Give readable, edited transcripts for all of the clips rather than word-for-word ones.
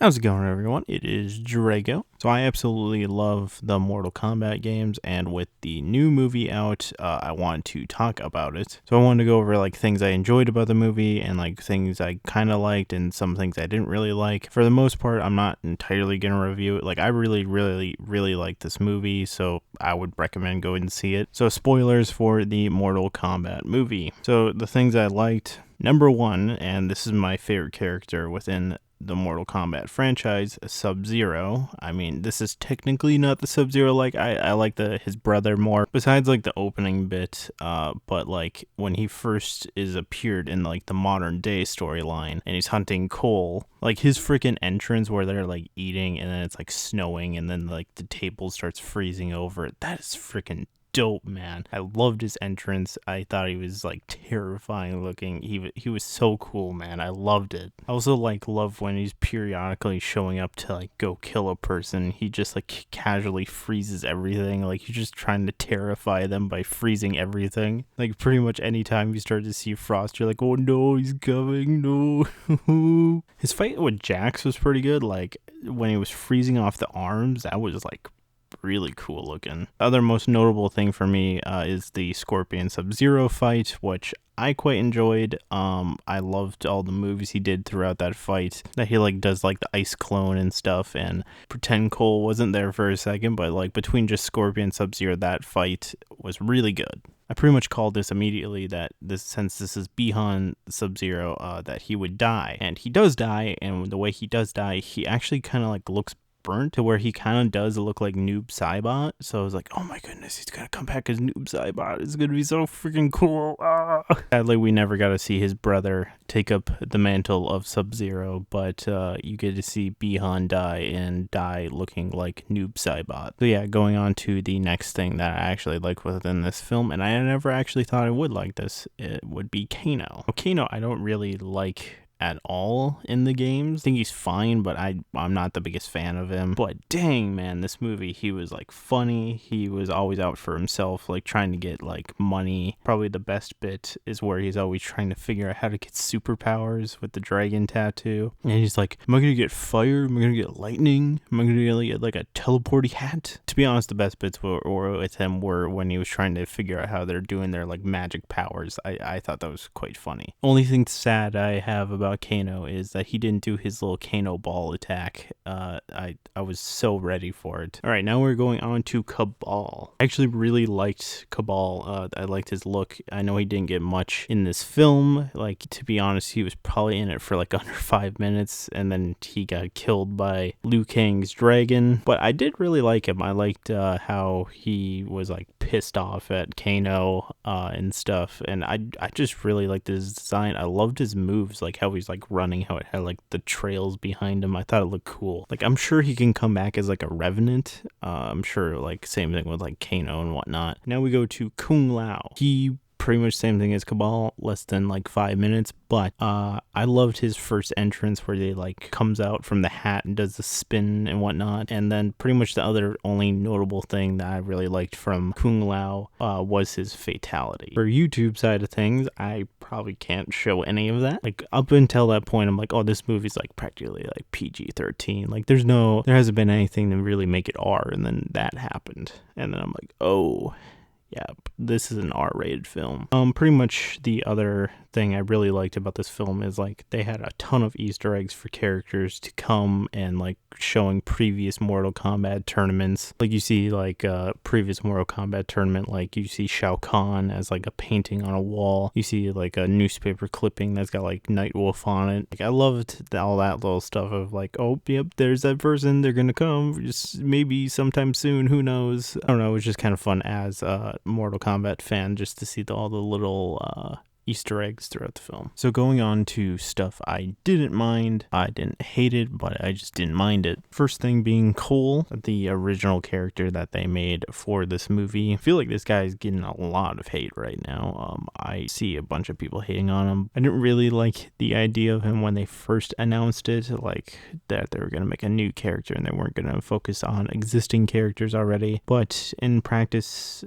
How's it going, everyone? It is Drago. So I absolutely love the Mortal Kombat games, and with the new movie out, I want to talk about it. So I wanted to go over like things I enjoyed about the movie and like things I kind of liked and some things I didn't really like. For the most part, I'm not entirely gonna review it. Like I really like this movie, so I would recommend going to see it. So spoilers for the Mortal Kombat movie. So the things I liked. Number one, and this is my favorite character within the Mortal Kombat franchise, SubZero. I mean, this is technically not the SubZero, like I like his brother more, besides like the opening bit, but like when he first appeared in like the modern day storyline and he's hunting Cole, like his freaking entrance where they're like eating and then it's like snowing and then like the table starts freezing over, that is freaking dope, man. I loved his entrance. I thought he was like terrifying looking. He was so cool, man. I loved it. I also like love when he's periodically showing up to like go kill a person. He just like casually freezes everything. Like he's just trying to terrify them by freezing everything. Like pretty much anytime you start to see Frost, you're like, oh no, he's coming, no. His fight with Jax was pretty good. Like when he was freezing off the arms, that was like really cool looking. The other most notable thing for me is the Scorpion SubZero fight, which I quite enjoyed. I loved all the moves he did throughout that fight, that he like does like the ice clone and stuff, and pretend Cole wasn't there for a second, but like between just Scorpion and SubZero, that fight was really good. I pretty much called this immediately that since this is Bihan SubZero, that he would die, and he does die, and the way he does die, he actually kind of like looks burnt to where he kind of does look like Noob Saibot. So I was like, oh my goodness, he's gonna come back as Noob Saibot. It's gonna be so freaking cool. Sadly, we never got to see his brother take up the mantle of SubZero, but you get to see Bihan die looking like Noob Saibot. So yeah, going on to the next thing that I actually like within this film, and I never actually thought I would like this, it would be Kano. Kano, I don't really like at all in the games. I think he's fine, but I'm not the biggest fan of him. But dang, man, this movie, he was like funny. He was always out for himself, like trying to get like money. Probably the best bit is where he's always trying to figure out how to get superpowers with the dragon tattoo. And he's like, am I gonna get fire? Am I gonna get lightning? Am I gonna get like a teleporty hat? To be honest, the best bits with him were when he was trying to figure out how they're doing their like magic powers. I thought that was quite funny. Only thing sad I have about Kano is that he didn't do his little Kano ball attack. I was so ready for it. All right, now we're going on to Kabal. I actually really liked Kabal. I liked his look. I know he didn't get much in this film. Like, to be honest, he was probably in it for like under 5 minutes, and then he got killed by Liu Kang's dragon. But I did really like him. I liked how he was like pissed off at Kano and stuff, and I just really liked his design. I loved his moves, like how he's like running, how it had like the trails behind him. I thought it looked cool. Like I'm sure he can come back as like a revenant. I'm sure like same thing with like Kano and whatnot. Now we go to Kung Lao. He pretty much same thing as Kabal, less than like 5 minutes, but I loved his first entrance where he like comes out from the hat and does the spin and whatnot. And then pretty much the other only notable thing that I really liked from Kung Lao was his fatality. For YouTube side of things, I probably can't show any of that. Like up until that point, I'm like, oh, this movie's like practically like PG-13. Like there hasn't been anything to really make it R, and then that happened. And then I'm like, oh, yeah, this is an R-rated film. Pretty much the other thing I really liked about this film is like they had a ton of Easter eggs for characters to come, and like showing previous Mortal Kombat tournaments. Like you see like previous Mortal Kombat tournament, like you see Shao Kahn as like a painting on a wall. You see like a newspaper clipping that's got like Nightwolf on it. Like I loved all that little stuff of like, oh yep, there's that person, they're gonna come just maybe sometime soon, who knows. I don't know, it was just kind of fun as Mortal Kombat fan just to see all the little Easter eggs throughout the film. So going on to stuff I didn't mind. I didn't hate it, but I just didn't mind it. First thing being Cole, the original character that they made for this movie. I feel like this guy is getting a lot of hate right now. I see a bunch of people hating on him. I didn't really like the idea of him when they first announced it, like that they were going to make a new character and they weren't going to focus on existing characters already. But in practice,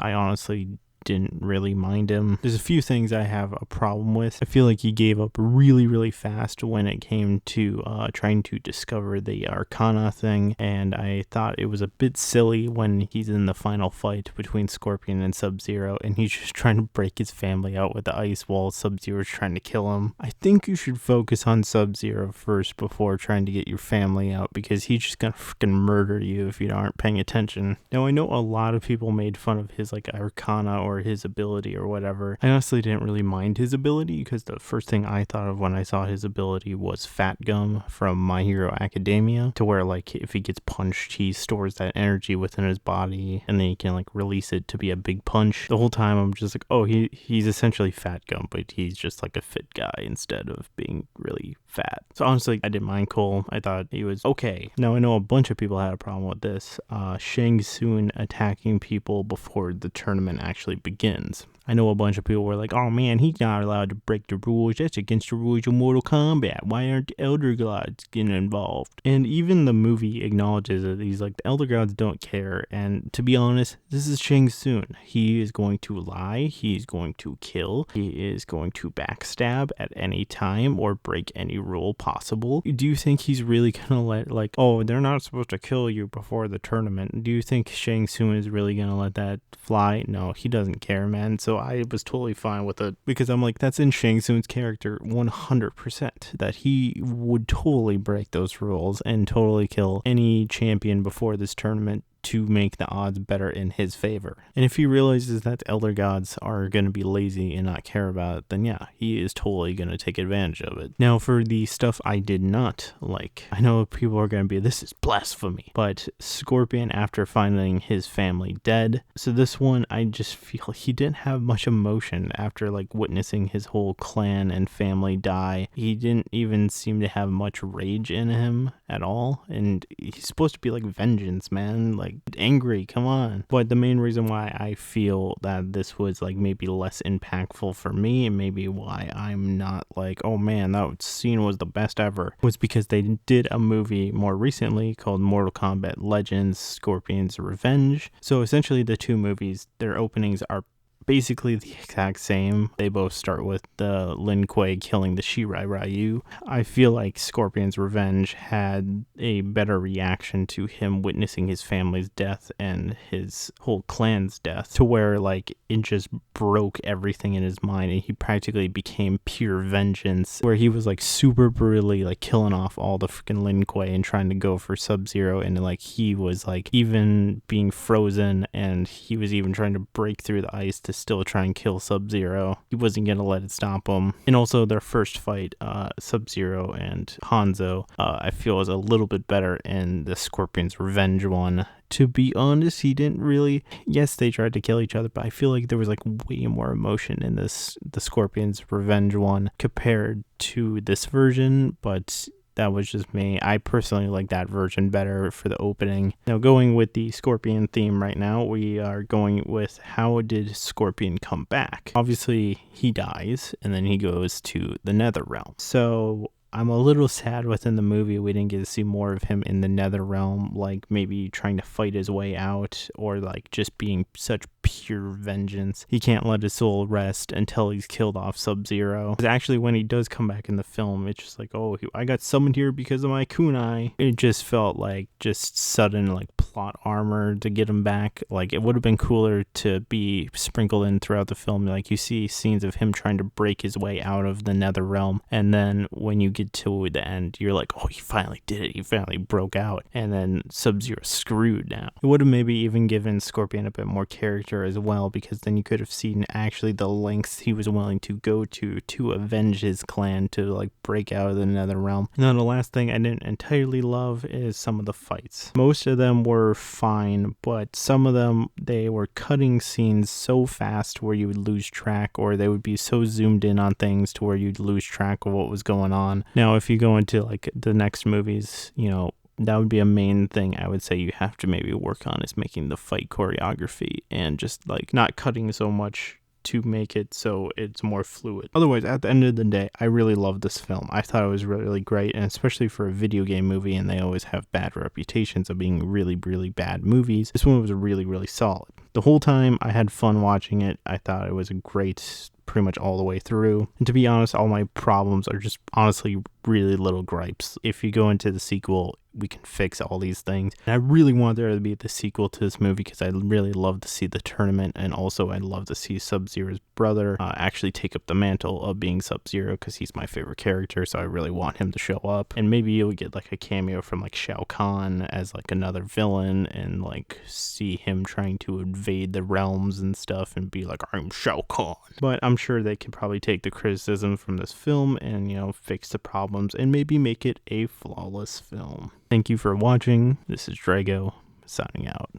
I honestly didn't really mind him. There's a few things I have a problem with. I feel like he gave up really, really fast when it came to trying to discover the Arcana thing, and I thought it was a bit silly when he's in the final fight between Scorpion and SubZero, and he's just trying to break his family out with the ice while SubZero's trying to kill him. I think you should focus on SubZero first before trying to get your family out, because he's just gonna freaking murder you if you aren't paying attention. Now, I know a lot of people made fun of his like Arcana or his ability or whatever. I honestly didn't really mind his ability, because the first thing I thought of when I saw his ability was Fat Gum from My Hero Academia, to where like if he gets punched, he stores that energy within his body and then he can like release it to be a big punch. The whole time I'm just like, oh, he's essentially Fat Gum, but he's just like a fit guy instead of being really fat. So honestly, I didn't mind Cole. I thought he was okay. Now, I know a bunch of people had a problem with this. Shang Tsung attacking people before the tournament actually begins. I know a bunch of people were like, oh man, he's not allowed to break the rules. That's against the rules of Mortal Kombat. Why aren't the Elder Gods getting involved? And even the movie acknowledges that he's like, the Elder Gods don't care. And to be honest, this is Shang Tsung. He is going to lie. He's going to kill. He is going to backstab at any time or break any rule possible. Do you think he's really gonna let, like, oh, they're not supposed to kill you before the tournament? Do you think Shang Tsung is really gonna let that fly? No, he doesn't care, man. So I was totally fine with it, because I'm like, that's in Shang Tsung's character 100%, that he would totally break those rules and totally kill any champion before this tournament to make the odds better in his favor. And if he realizes that the Elder Gods are going to be lazy and not care about it, then yeah, he is totally going to take advantage of it. Now, for the stuff I did not like, I know people are going to be, this is blasphemy, but Scorpion after finding his family dead. So this one, I just feel he didn't have much emotion after like witnessing his whole clan and family die. He didn't even seem to have much rage in him at all. And he's supposed to be like vengeance, man. Like, angry, come on. But the main reason why I feel that this was like maybe less impactful for me, and maybe why I'm not like, oh man, that scene was the best ever, was because they did a movie more recently called Mortal Kombat Legends Scorpion's Revenge. So essentially the two movies, their openings are basically the exact same. They both start with Lin Kuei killing the Shirai Ryu. I feel like Scorpion's Revenge had a better reaction to him witnessing his family's death and his whole clan's death, to where like it just broke everything in his mind and he practically became pure vengeance, where he was like super brutally like killing off all the freaking Lin Kuei and trying to go for SubZero, and like he was like even being frozen and he was even trying to break through the ice to still try and kill SubZero. He wasn't gonna let it stop him. And also their first fight, SubZero and Hanzo, I feel was a little bit better in the Scorpion's Revenge one. To be honest, he didn't really, yes, they tried to kill each other, but I feel like there was like way more emotion in the Scorpion's Revenge one compared to this version, but that was just me. I personally like that version better for the opening. Now, going with the Scorpion theme right now, we are going with how did Scorpion come back? Obviously, he dies, and then he goes to the Nether Realm. So I'm a little sad within the movie we didn't get to see more of him in the Nether Realm, like maybe trying to fight his way out, or like just being such pure vengeance. He can't let his soul rest until he's killed off SubZero. Because actually when he does come back in the film, it's just like, oh, I got summoned here because of my kunai. It just felt like just sudden like plot armor to get him back. Like it would have been cooler to be sprinkled in throughout the film. Like you see scenes of him trying to break his way out of the Nether Realm, and then when you get to the end, you're like, oh, he finally did it. He finally broke out. And then SubZero screwed now. It would have maybe even given Scorpion a bit more character as well, because then you could have seen actually the lengths he was willing to go to avenge his clan, to like break out of the Nether Realm. And then the last thing I didn't entirely love is some of the fights. Most of them were fine, but some of them, they were cutting scenes so fast where you would lose track, or they would be so zoomed in on things to where you'd lose track of what was going on. Now, if you go into like the next movies, you know, that would be a main thing I would say you have to maybe work on, is making the fight choreography and just like not cutting so much to make it so it's more fluid. Otherwise, at the end of the day, I really love this film. I thought it was really great, and especially for a video game movie, and they always have bad reputations of being really, really bad movies, this one was really, really solid. The whole time I had fun watching it. I thought it was a great pretty much all the way through. And to be honest, all my problems are just honestly really little gripes. If you go into the sequel, we can fix all these things. And I really want there to be the sequel to this movie because I really love to see the tournament, and also I'd love to see SubZero's brother actually take up the mantle of being SubZero because he's my favorite character, so I really want him to show up. And maybe you'll get like a cameo from like Shao Kahn as like another villain, and like see him trying to invade the realms and stuff and be like, I'm Shao Kahn. But I'm sure they could probably take the criticism from this film and, you know, fix the problems and maybe make it a flawless film. Thank you for watching. This is Drago, signing out.